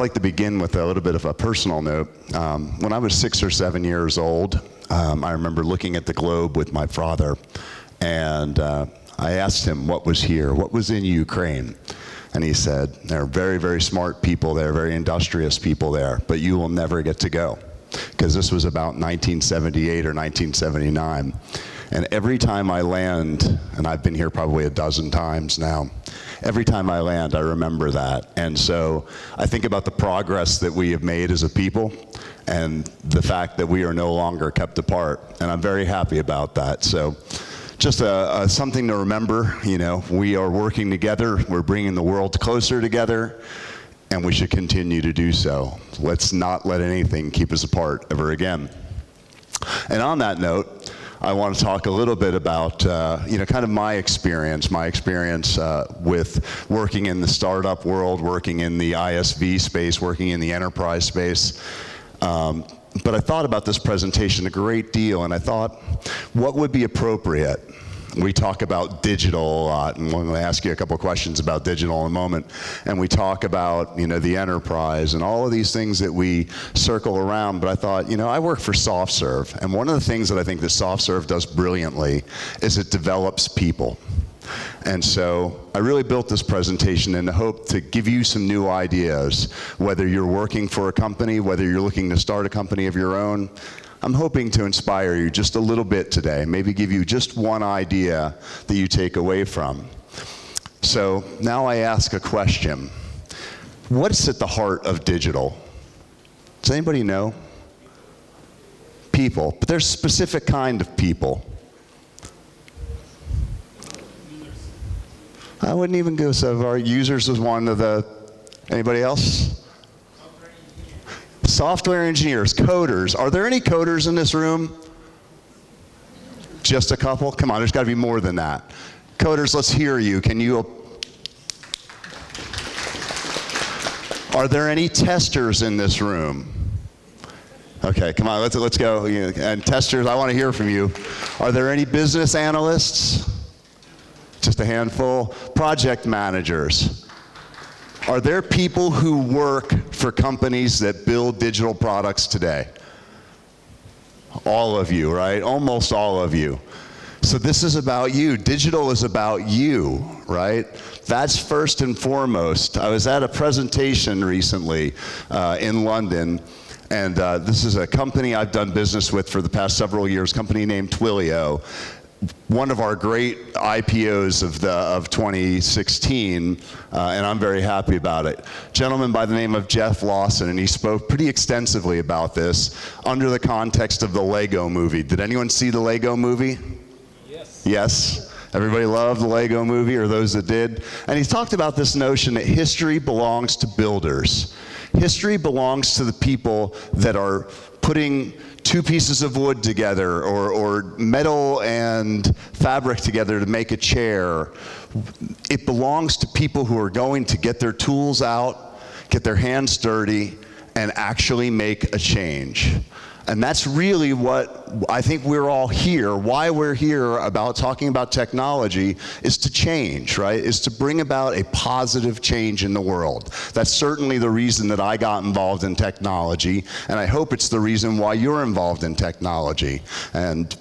like to begin with a little bit of a personal note. When I was 6 or 7 years old, I remember looking at the globe with my father, and I asked him what was here, what was in Ukraine. And he said, there are very, very smart people there, very industrious people there, but you will never get to go. Because this was about 1978 or 1979. And every time I land, and I've been here probably a dozen times now, every time I land, I remember that. And so I think about the progress that we have made as a people and the fact that we are no longer kept apart. And I'm very happy about that. So just something to remember, you know, we are working together, we're bringing the world closer together, and we should continue to do so. Let's not let anything keep us apart ever again. And on that note, I want to talk a little bit about, you know, kind of my experience with working in the startup world, working in the ISV space, working in the enterprise space. But I thought about this presentation a great deal, and I thought, what would be appropriate? We talk about digital a lot, and I'm going to ask you a couple of questions about digital in a moment. And we talk about, you know, the enterprise and all of these things that we circle around. But I thought, you know, I work for SoftServe, and one of the things that I think that SoftServe does brilliantly is it develops people. And so I really built this presentation in the hope to give you some new ideas, whether you're working for a company, whether you're looking to start a company of your own. I'm hoping to inspire you just a little bit today, maybe give you just one idea that you take away from. So now I ask a question. What's at the heart of digital? Does anybody know? People, but there's a specific kind of people. I wouldn't even go so far. Users was one of the, anybody else? Software engineers, coders. Are there any coders in this room? Just a couple? Come on, there's got to be more than that. Coders, let's hear you. Can you? Are there any testers in this room? Okay, come on, let's go. And testers, I want to hear from you. Are there any business analysts? Just a handful. Project managers. Are there people who work for companies that build digital products today? All of you, right? Almost all of you. So this is about you. Digital is about you, right? That's first and foremost. I was at a presentation recently in London, and this is a company I've done business with for the past several years, a company named Twilio. One of our great IPOs of 2016, and I'm very happy about it. A gentleman by the name of Jeff Lawson, and he spoke pretty extensively about this under the context of the Lego movie. Did anyone see the Lego movie? Yes. Yes? Everybody loved the Lego movie, or those that did? And he talked about this notion that history belongs to builders. History belongs to the people that are putting two pieces of wood together, or metal and fabric together to make a chair. It belongs to people who are going to get their tools out, get their hands dirty, and actually make a change. And that's really what I think we're all here, why we're here about talking about technology, is to change, right? Is to bring about a positive change in the world. That's certainly the reason that I got involved in technology, and I hope it's the reason why you're involved in technology. And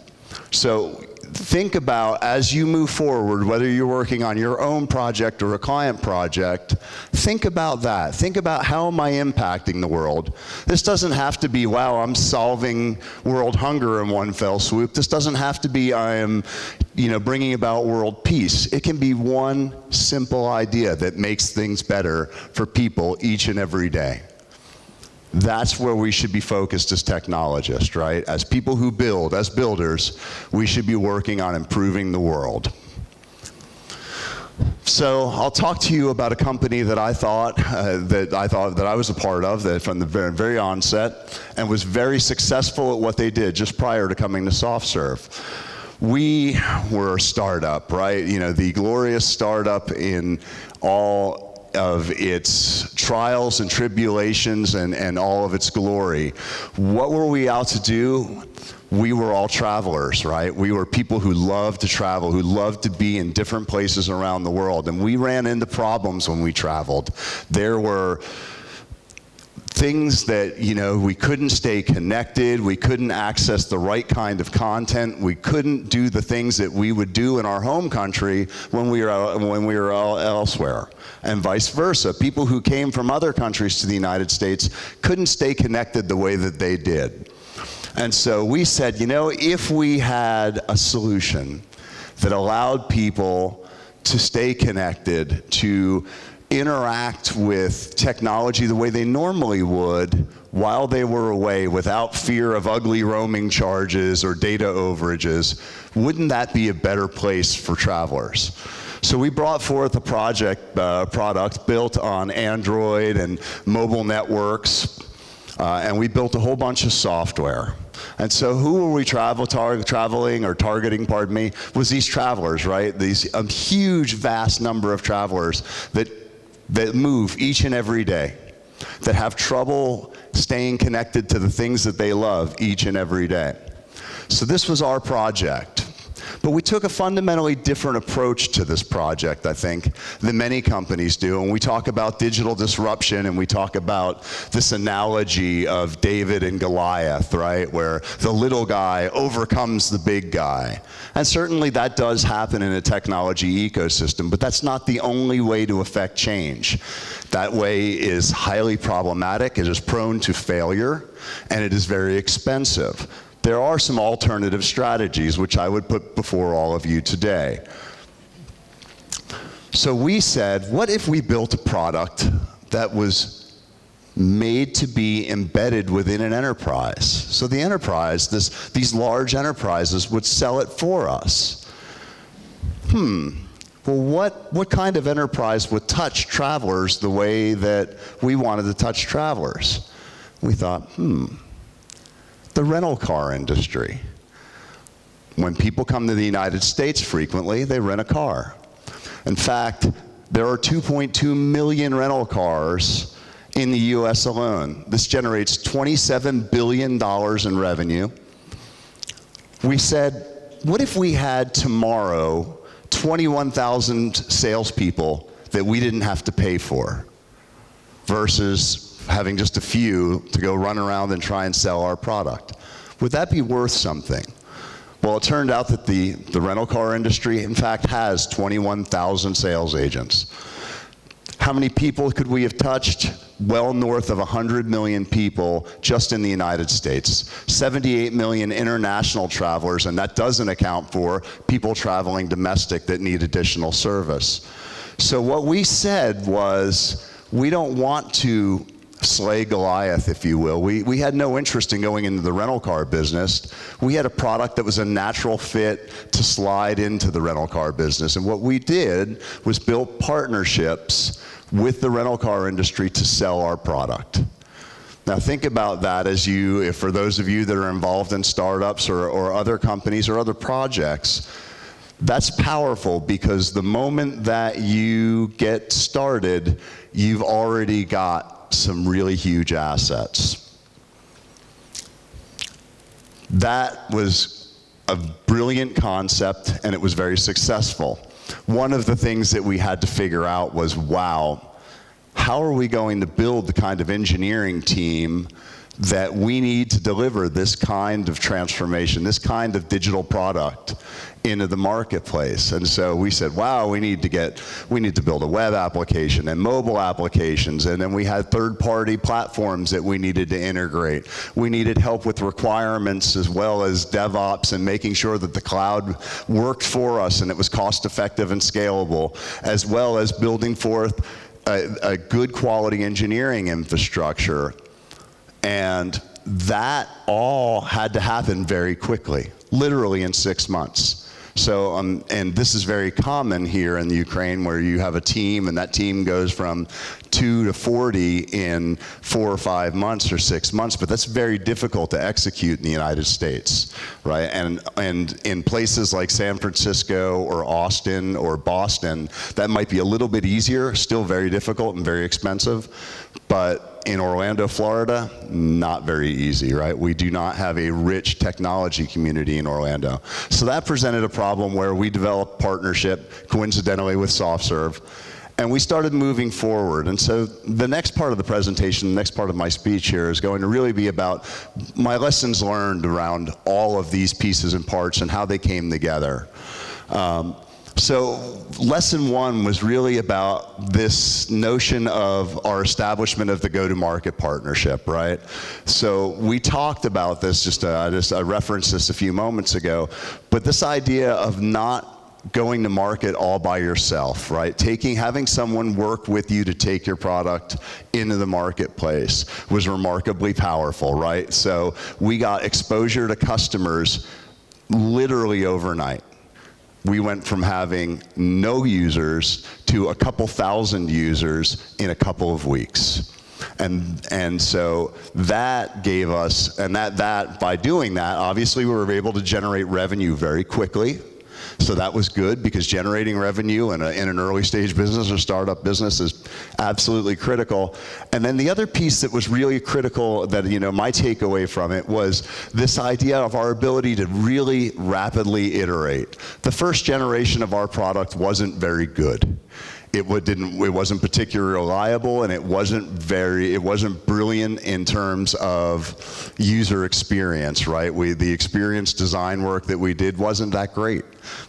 so think about, as you move forward, whether you're working on your own project or a client project, think about that. Think about, how am I impacting the world? This doesn't have to be, wow, I'm solving world hunger in one fell swoop. This doesn't have to be, I am, bringing about world peace. It can be one simple idea that makes things better for people each and every day. That's where we should be focused as technologists, right? As people who build, as builders, we should be working on improving the world. So I'll talk to you about a company that I thought that I was a part of, that from the very onset, and was very successful at what they did just prior to coming to SoftServe. We were a startup, right? The glorious startup in all of its trials and tribulations and all of its glory. What were we out to do? We were all travelers, right? We were people who loved to travel, who loved to be in different places around the world, and we ran into problems when we traveled. There were things that, we couldn't stay connected, we couldn't access the right kind of content, we couldn't do the things that we would do in our home country when we were elsewhere, and vice versa. People who came from other countries to the United States couldn't stay connected the way that they did. And so we said, if we had a solution that allowed people to stay connected, to interact with technology the way they normally would while they were away without fear of ugly roaming charges or data overages, wouldn't that be a better place for travelers? So we brought forth a product built on Android and mobile networks, and we built a whole bunch of software. And so who were we traveling or targeting, was these travelers, right? These huge, vast number of travelers that move each and every day, that have trouble staying connected to the things that they love each and every day. So this was our project. But we took a fundamentally different approach to this project, I think, than many companies do. And we talk about digital disruption, and we talk about this analogy of David and Goliath, right? Where the little guy overcomes the big guy. And certainly that does happen in a technology ecosystem, but that's not the only way to affect change. That way is highly problematic, it is prone to failure, and it is very expensive. There are some alternative strategies which I would put before all of you today. So we said, what if we built a product that was made to be embedded within an enterprise? So the enterprise, these large enterprises would sell it for us. Well, what kind of enterprise would touch travelers the way that we wanted to touch travelers? We thought, the rental car industry. When people come to the United States frequently, they rent a car. In fact, there are 2.2 million rental cars in the US alone. This generates $27 billion in revenue. We said, what if we had tomorrow 21,000 salespeople that we didn't have to pay for, versus having just a few to go run around and try and sell our product? Would that be worth something? Well, it turned out that the rental car industry, in fact, has 21,000 sales agents. How many people could we have touched? Well north of 100 million people just in the United States. 78 million international travelers, and that doesn't account for people traveling domestic that need additional service. So what we said was, we don't want to slay Goliath, if you will. We had no interest in going into the rental car business. We had a product that was a natural fit to slide into the rental car business. And what we did was build partnerships with the rental car industry to sell our product. Now think about that as if for those of you that are involved in startups or other companies or other projects, that's powerful, because the moment that you get started, you've already got some really huge assets. That was a brilliant concept, and it was very successful. One of the things that we had to figure out was, wow, how are we going to build the kind of engineering team that we need to deliver this kind of transformation, this kind of digital product into the marketplace? And so we said, wow, we need to build a web application and mobile applications, and then we had third-party platforms that we needed to integrate. We needed help with requirements as well as DevOps and making sure that the cloud worked for us and it was cost-effective and scalable, as well as building forth a good quality engineering infrastructure. And that all had to happen very quickly, literally in 6 months. So, and this is very common here in the Ukraine, where you have a team and that team goes from 2 to 40 in 4 or 5 months or 6 months, but that's very difficult to execute in the United States, right? And in places like San Francisco or Austin or Boston, that might be a little bit easier, still very difficult and very expensive, but in Orlando, Florida, not very easy, right? We do not have a rich technology community in Orlando. So that presented a problem where we developed partnership, coincidentally with SoftServe, And we started moving forward. And so the next part of the presentation, the next part of my speech here is going to really be about my lessons learned around all of these pieces and parts and how they came together. So lesson one was really about this notion of our establishment of the go-to-market partnership, right? So we talked about this, I referenced this a few moments ago, but this idea of not going to market all by yourself, right? Having someone work with you to take your product into the marketplace was remarkably powerful, right? So we got exposure to customers literally overnight. We went from having no users to a couple thousand users in a couple of weeks. And so that gave us, and that by doing that, obviously we were able to generate revenue very quickly. So that was good, because generating revenue in an early stage business or startup business is absolutely critical. And then the other piece that was really critical, that my takeaway from it, was this idea of our ability to really rapidly iterate. The first generation of our product wasn't very good. It wasn't particularly reliable, and it wasn't brilliant in terms of user experience, right? The experience design work that we did wasn't that great,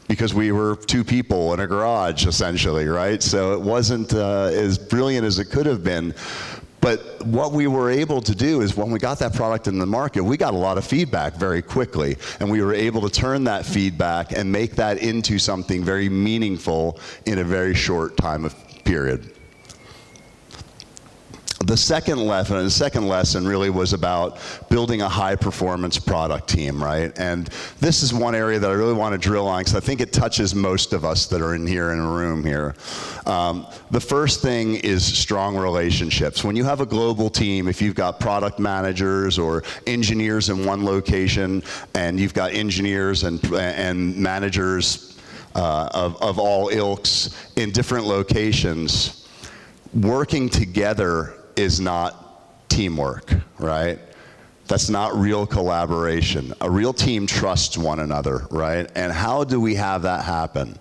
because we were two people in a garage, essentially, right? So it wasn't as brilliant as it could have been. But what we were able to do is, when we got that product in the market, we got a lot of feedback very quickly, and we were able to turn that feedback and make that into something very meaningful in a very short time of period. The second lesson really was about building a high-performance product team, right? And this is one area that I really want to drill on, because I think it touches most of us that are in the room here. The first thing is strong relationships. When you have a global team, if you've got product managers or engineers in one location, and you've got engineers and managers of all ilks in different locations, working together is not teamwork, right? That's not real collaboration. A real team trusts one another, right? And how do we have that happen?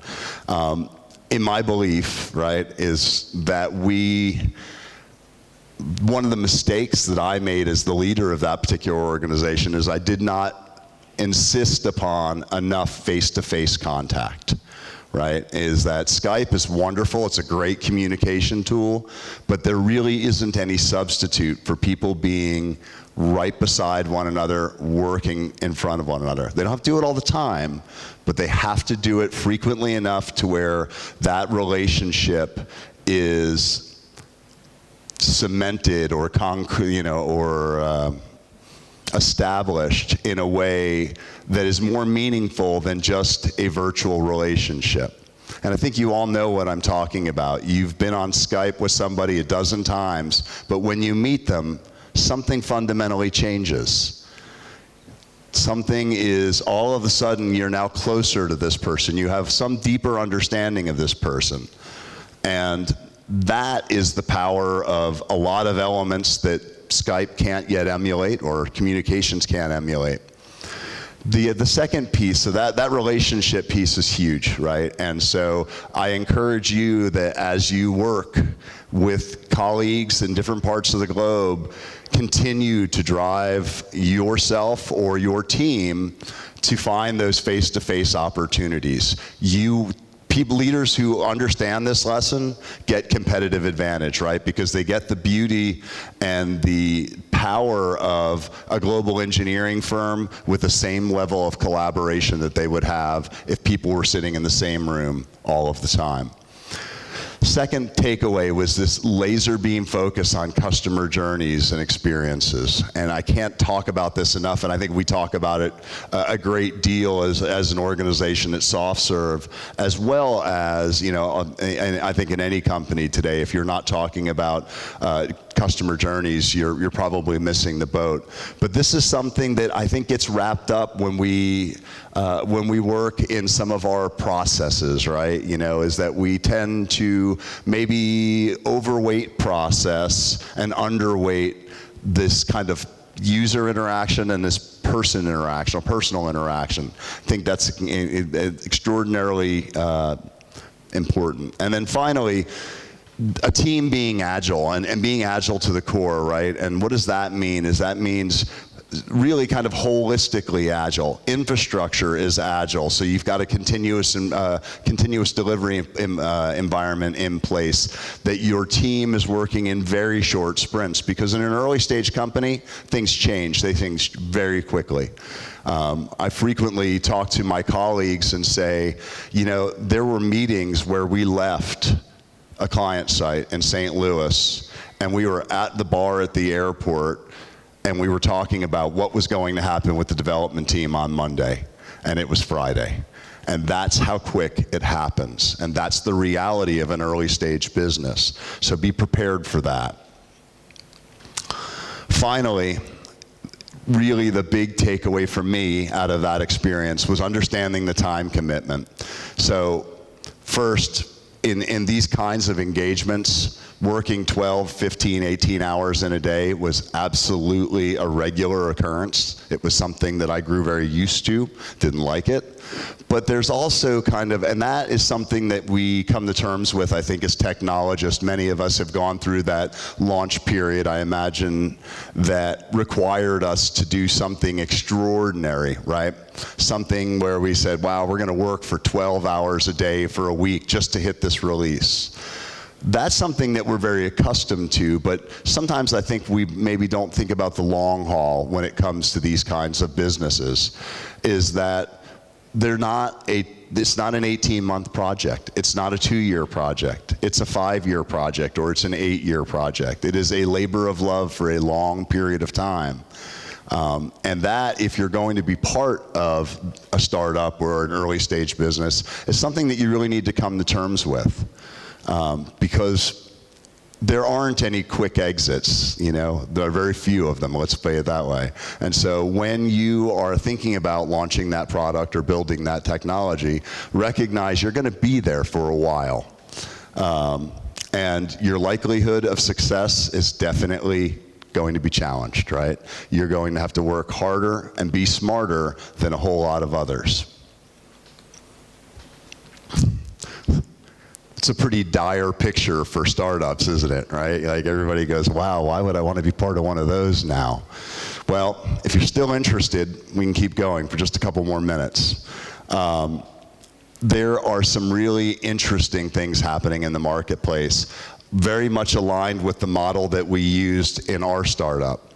In my belief, right, is that one of the mistakes that I made as the leader of that particular organization is I did not insist upon enough face-to-face contact. Right, is that Skype is wonderful, it's a great communication tool, but there really isn't any substitute for people being right beside one another, working in front of one another. They don't have to do it all the time, but they have to do it frequently enough to where that relationship is cemented or concrete, or established in a way that is more meaningful than just a virtual relationship. And I think you all know what I'm talking about. You've been on Skype with somebody a dozen times, but when you meet them, something fundamentally changes. Something is, all of a sudden, you're now closer to this person. You have some deeper understanding of this person. And that is the power of a lot of elements that Skype can't yet emulate, or communications can't emulate. The second piece, so that relationship piece is huge, right? And so I encourage you that as you work with colleagues in different parts of the globe, continue to drive yourself or your team to find those face-to-face opportunities. Leaders who understand this lesson get competitive advantage, right? Because they get the beauty and the power of a global engineering firm with the same level of collaboration that they would have if people were sitting in the same room all of the time. Second takeaway was this laser beam focus on customer journeys and experiences. And I can't talk about this enough, and I think we talk about it a great deal as an organization at SoftServe, as well as, and I think in any company today, if you're not talking about customer journeys, you're probably missing the boat. But this is something that I think gets wrapped up when we work in some of our processes, right? Is that we tend to maybe overweight process and underweight this kind of user interaction and this personal interaction. I think that's extraordinarily important. And then finally, a team being agile and being agile to the core, right? And what does that mean? That means really kind of holistically agile. Infrastructure is agile, so you've got a continuous delivery environment in place, that your team is working in very short sprints, because in an early stage company, things change. They change very quickly. I frequently talk to my colleagues and say, you know, there were meetings where we left a client site in St. Louis, and we were at the bar at the airport, and we were talking about what was going to happen with the development team on Monday, and it was Friday. And that's how quick it happens. And that's the reality of an early stage business. So be prepared for that. Finally, really the big takeaway for me out of that experience was understanding the time commitment. So first, in these kinds of engagements, working 12, 15, 18 hours in a day was absolutely a regular occurrence. It was something that I grew very used to, didn't like it. But there's also kind of, and that is something that we come to terms with, I think, as technologists. Many of us have gone through that launch period, I imagine, that required us to do something extraordinary, right? Something where we said, wow, we're gonna work for 12 hours a day for a week just to hit this release. That's something that we're very accustomed to, but sometimes I think we maybe don't think about the long haul when it comes to these kinds of businesses, is that it's not an 18-month project. It's not a 2-year project. It's a 5-year project, or it's an 8-year project. It is a labor of love for a long period of time. And that, if you're going to be part of a startup or an early stage business, is something that you really need to come to terms with. Because there aren't any quick exits, you know, there are very few of them, let's say it that way. And so when you are thinking about launching that product or building that technology, recognize you're gonna be there for a while. And your likelihood of success is definitely going to be challenged, right? You're going to have to work harder and be smarter than a whole lot of others. It's a pretty dire picture for startups, isn't it, right? Like everybody goes, wow, why would I want to be part of one of those now? Well, if you're still interested, we can keep going for just a couple more minutes. There are some really interesting things happening in the marketplace, very much aligned with the model that we used in our startup.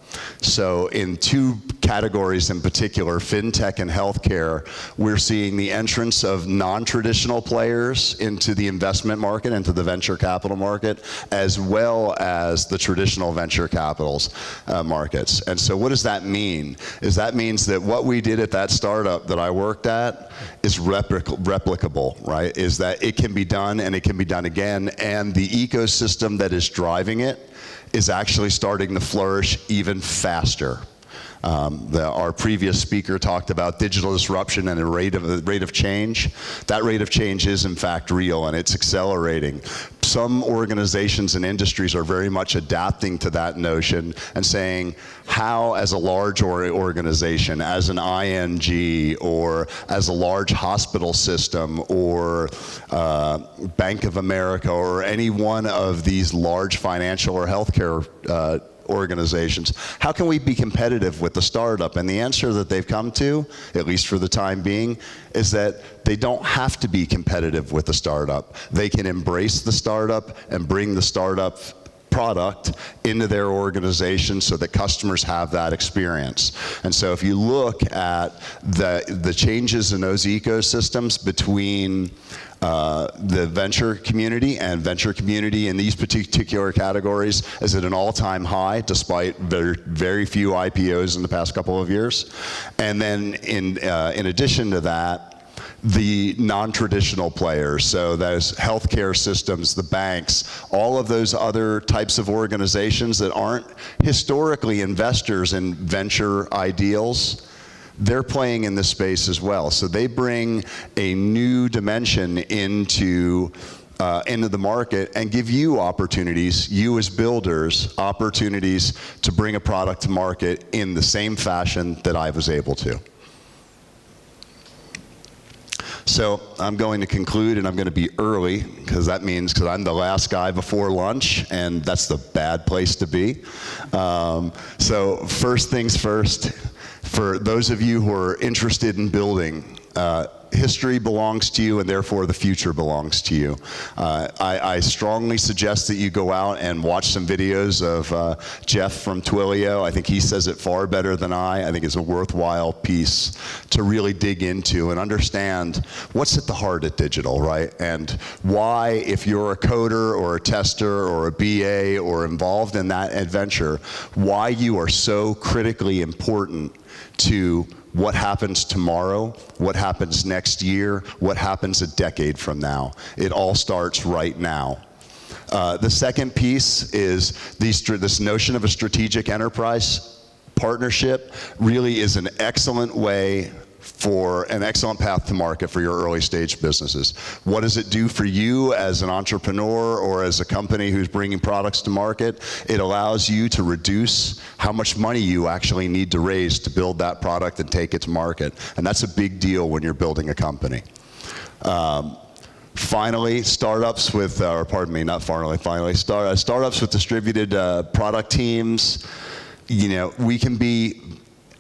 So in two categories in particular, fintech and healthcare, we're seeing the entrance of non-traditional players into the investment market, into the venture capital market, as well as the traditional venture capitals markets. And so what does that mean? That means that what we did at that startup that I worked at is replicable, right? Is that it can be done and it can be done again, and the ecosystem that is driving it is actually starting to flourish even faster. Our previous speaker talked about digital disruption and the rate of change. That rate of change is in fact real, and it's accelerating. Some organizations and industries are very much adapting to that notion and saying, how as a large organization, as an ING, or as a large hospital system, or Bank of America, or any one of these large financial or healthcare organizations, how can we be competitive with the startup? And the answer that they've come to, at least for the time being, is that they don't have to be competitive with the startup. They can embrace the startup and bring the startup product into their organization so that customers have that experience. And so if you look at the changes in those ecosystems between the venture community in these particular categories is at an all-time high, despite very few IPOs in the past couple of years. And then in addition to that, the non-traditional players, so those healthcare systems, the banks, all of those other types of organizations that aren't historically investors in venture ideals, they're playing in this space as well. So they bring a new dimension into the market and give you opportunities, you as builders, opportunities to bring a product to market in the same fashion that I was able to. So I'm going to conclude, and I'm going to be early, because I'm the last guy before lunch, and that's the bad place to be. So first things first, for those of you who are interested in building, history belongs to you, and therefore the future belongs to you. I strongly suggest that you go out and watch some videos of Jeff from Twilio. I think he says it far better than I think it's a worthwhile piece to really dig into and understand what's at the heart of digital, right? And why, if you're a coder or a tester or a BA or involved in that adventure, why you are so critically important to what happens tomorrow, what happens next year, what happens a decade from now. It all starts right now. The second piece is this notion of a strategic enterprise partnership really is an excellent way for an excellent path to market for your early stage businesses. What does it do for you as an entrepreneur or as a company who's bringing products to market? It allows you to reduce how much money you actually need to raise to build that product and take it to market. And that's a big deal when you're building a company. Finally, startups with, startups with distributed product teams. We can be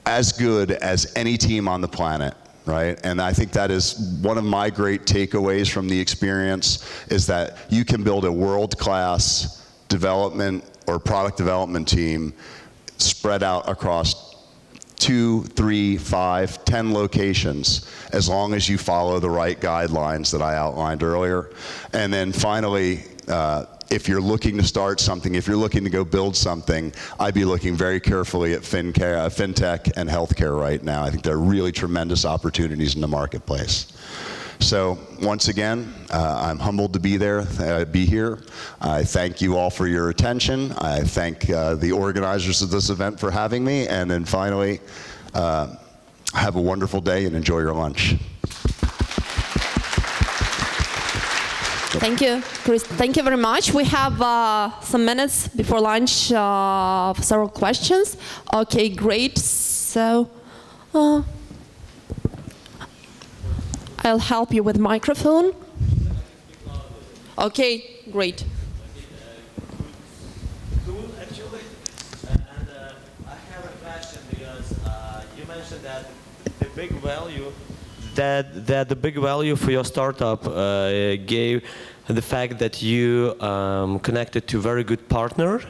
as good as any team on the planet, right? And I think that is one of my great takeaways from the experience, is that you can build a world-class development or product development team spread out across 2, 3, 5, 10 locations, as long as you follow the right guidelines that I outlined earlier. And then finally, if you're looking to start something, if you're looking to go build something, I'd be looking very carefully at fintech and healthcare right now. I think there are really tremendous opportunities in the marketplace. So once again, I'm humbled to be here. I thank you all for your attention. I thank the organizers of this event for having me. And then finally, have a wonderful day and enjoy your lunch. Thank you, Chris. Thank you very much. We have some minutes before lunch for several questions. Okay, great. So I'll help you with microphone. Okay, great. Cool, actually. And I have a question, because you mentioned that the big value the big value for your startup gave the fact that you connected to very good partner,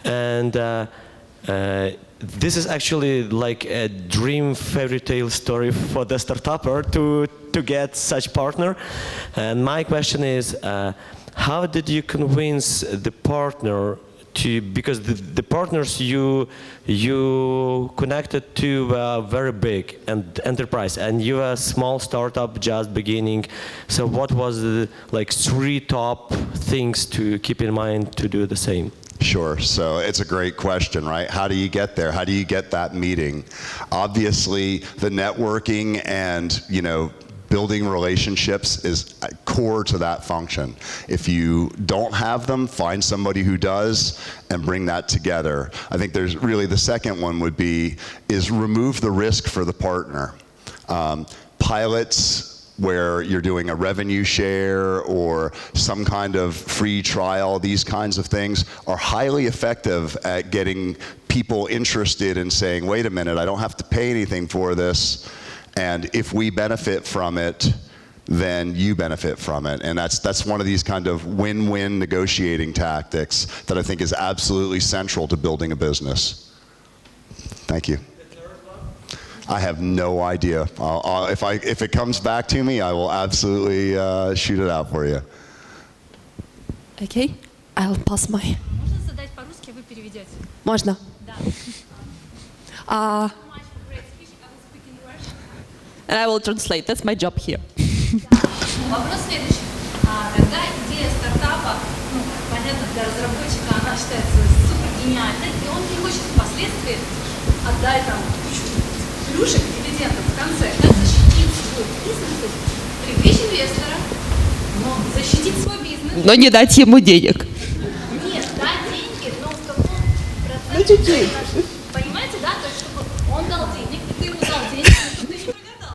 and this is actually like a dream fairy tale story for the startupper to get such partner. And my question is, how did you convince the partner to, because the partners you connected to were very big and enterprise, and you are a small startup just beginning. So what was the 3 top things to keep in mind to do the same? Sure. So it's a great question, right? How do you get there? How do you get that meeting? Obviously, the networking and, building relationships is core to that function. If you don't have them, find somebody who does and bring that together. I think there's really, the second one would be, is remove the risk for the partner. Pilots where you're doing a revenue share or some kind of free trial, these kinds of things are highly effective at getting people interested in saying, wait a minute, I don't have to pay anything for this. And if we benefit from it, then you benefit from it. And that's one of these kind of win-win negotiating tactics that I think is absolutely central to building a business. Thank you. I have no idea. If it comes back to me, I will absolutely shoot it out for you. Okay, I'll pass my. Можно задать по-русски, вы переведете? Можно. Да. And I will translate. That's my job here. Вопрос следующий. Когда идея стартапа, понятно, для разработчика она считается супер гениальной, и он не хочет впоследствии отдать там кучу плюшек, дивидендов в конце, как защитить свой бизнес, привлечь инвестора, но защитить свой бизнес. Но не дать ему денег. Нет, дать деньги, но в каком проценте. Понимаете, да? То есть, чтобы он дал денег, и ты ему дал денег, и ты еще прогадал.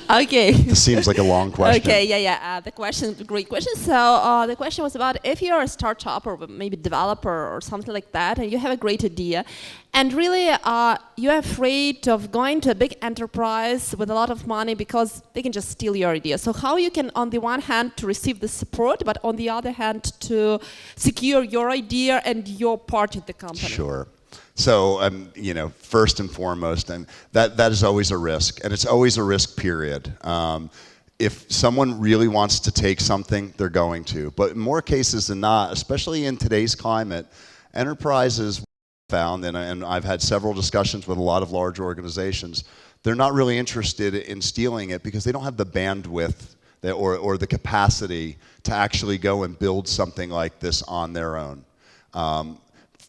Okay. This seems like a long question. Okay, yeah. The question, great question. So the question was about if you're a startup or maybe developer or something like that, and you have a great idea, and really you're afraid of going to a big enterprise with a lot of money because they can just steal your idea. So how you can, on the one hand, to receive the support, but on the other hand, to secure your idea and your part in the company? Sure. So, first and foremost, and that is always a risk, and it's always a risk, period. If someone really wants to take something, they're going to. But in more cases than not, especially in today's climate, enterprises found, and I've had several discussions with a lot of large organizations, they're not really interested in stealing it because they don't have the bandwidth or the capacity to actually go and build something like this on their own.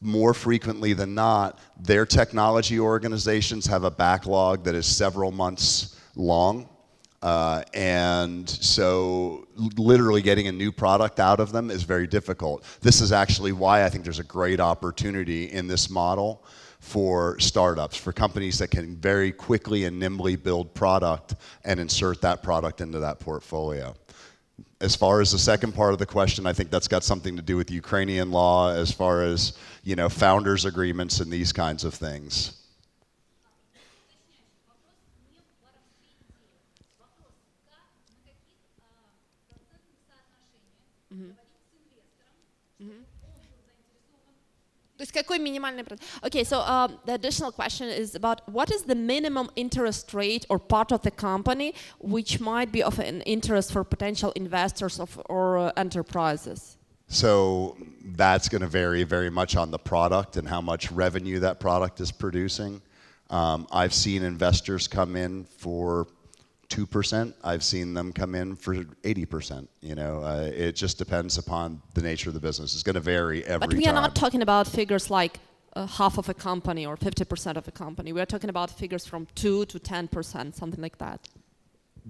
More frequently than not, their technology organizations have a backlog that is several months long. And so literally getting a new product out of them is very difficult. This is actually why I think there's a great opportunity in this model for startups, for companies that can very quickly and nimbly build product and insert that product into that portfolio. As far as the second part of the question, I think that's got something to do with Ukrainian law as far as, founders agreements and these kinds of things. Okay, so the additional question is about what is the minimum interest rate or part of the company which might be of an interest for potential investors or enterprises? So that's going to vary very much on the product and how much revenue that product is producing. I've seen investors come in for 2%. I've seen them come in for 80%. It just depends upon the nature of the business. It's going to vary every time. But we are not talking about figures like half of a company or 50% of a company. We are talking about figures from 2 to 10%, something like that.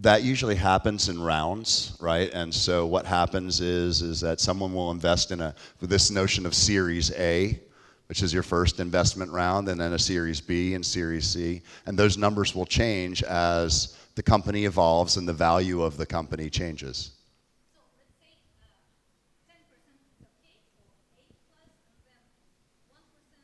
That usually happens in rounds, right? And so what happens is that someone will invest in this notion of Series A, which is your first investment round, and then a Series B and Series C. And those numbers will change as the company evolves and the value of the company changes. So let's say 10% is okay, or 8 plus, and then 1%,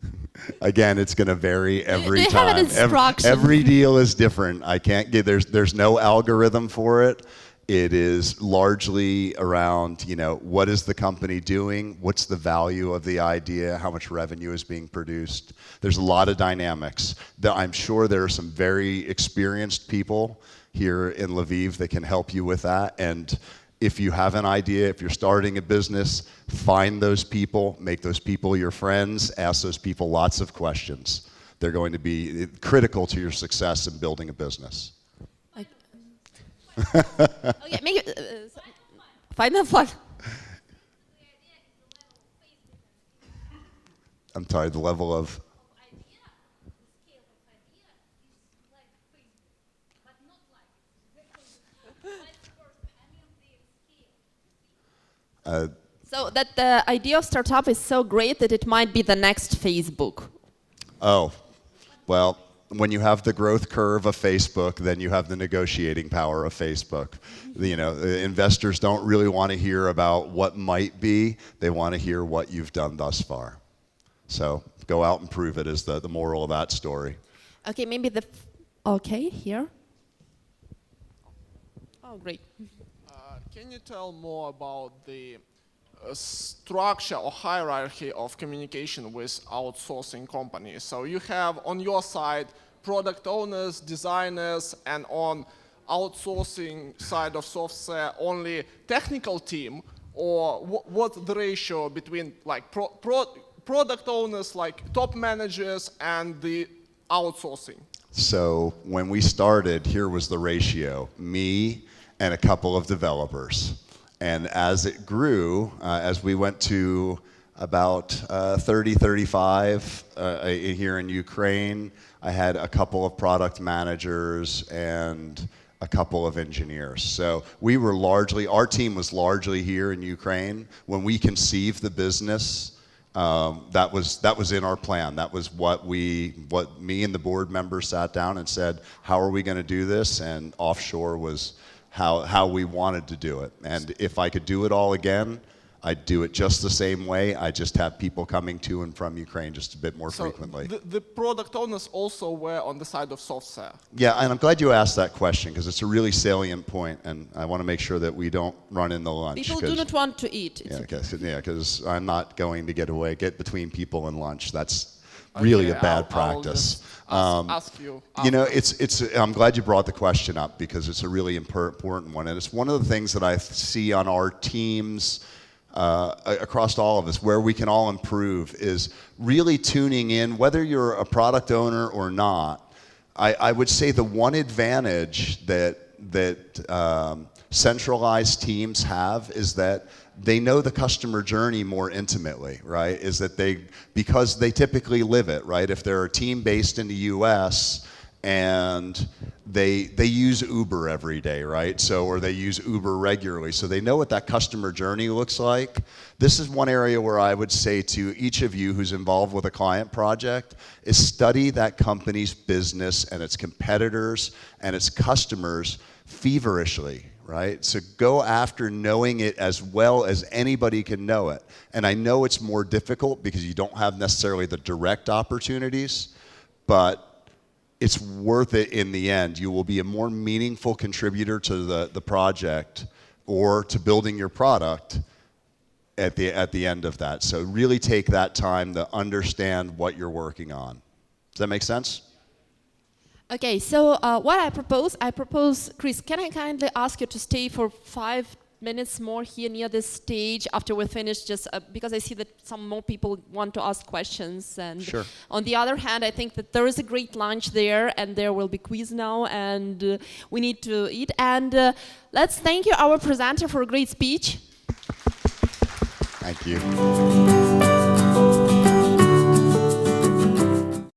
and then 0%. Again, it's going to vary every They time. have an instruction. Every deal is different. I can't give, there's no algorithm for it. It is largely around, what is the company doing? What's the value of the idea? How much revenue is being produced? There's a lot of dynamics. I'm sure there are some very experienced people here in Lviv that can help you with that. And if you have an idea, if you're starting a business, find those people, make those people your friends, ask those people lots of questions. They're going to be critical to your success in building a business. Okay, make it, final one. I'm sorry, the level of? Idea, the scale of idea is like Facebook, but not like it. Vice versa. I mean the scale. So that the idea of startup is so great that it might be the next Facebook. Oh, well, when you have the growth curve of Facebook, then you have the negotiating power of Facebook. The investors don't really want to hear about what might be. They want to hear what you've done thus far. So go out and prove it is the moral of that story. Okay, maybe okay, here. Oh, great. Can you tell more about the structure or hierarchy of communication with outsourcing companies? So you have on your side product owners, designers, and on outsourcing side of SoftServe only technical team, or what's the ratio between like product owners, like top managers, and the outsourcing? So when we started, here was the ratio: me and a couple of developers. And as it grew, as we went to about 30, 35 here in Ukraine, I had a couple of product managers and a couple of engineers. So we were our team was largely here in Ukraine. When we conceived the business, That was in our plan. That was what me and the board members sat down and said, how are we going to do this? And offshore was how we wanted to do it. And if I could do it all again, I'd do it just the same way. I just have people coming to and from Ukraine just a bit more frequently. The product owners also were on the side of SoftServe. Yeah, and I'm glad you asked that question because it's a really salient point, and I want to make sure that we don't run in the lunch. People do not want to eat. Because I'm not going to get between people and lunch. That's really a bad practice. Ask you. You know, I'm glad you brought the question up because it's a really important one, and it's one of the things that I see on our teams. Across all of us, where we can all improve is really tuning in, whether you're a product owner or not. I would say the one advantage that centralized teams have is that they know the customer journey more intimately, right? Is that because they typically live it, right? If they're a team based in the US and they use Uber every day, right? Or they use Uber regularly, so they know what that customer journey looks like. This is one area where I would say to each of you who's involved with a client project is study that company's business and its competitors and its customers feverishly, right? So go after knowing it as well as anybody can know it. And I know it's more difficult because you don't have necessarily the direct opportunities, but it's worth it in the end. You will be a more meaningful contributor to the project or to building your product at the end of that. So really take that time to understand what you're working on. Does that make sense? Okay, so what I propose, Chris, can I kindly ask you to stay for 5 minutes more here near this stage after we finish, just because I see that some more people want to ask questions. And sure. On the other hand, I think that there is a great lunch there, and there will be quiz now, and we need to eat. And let's thank you, our presenter, for a great speech. Thank you.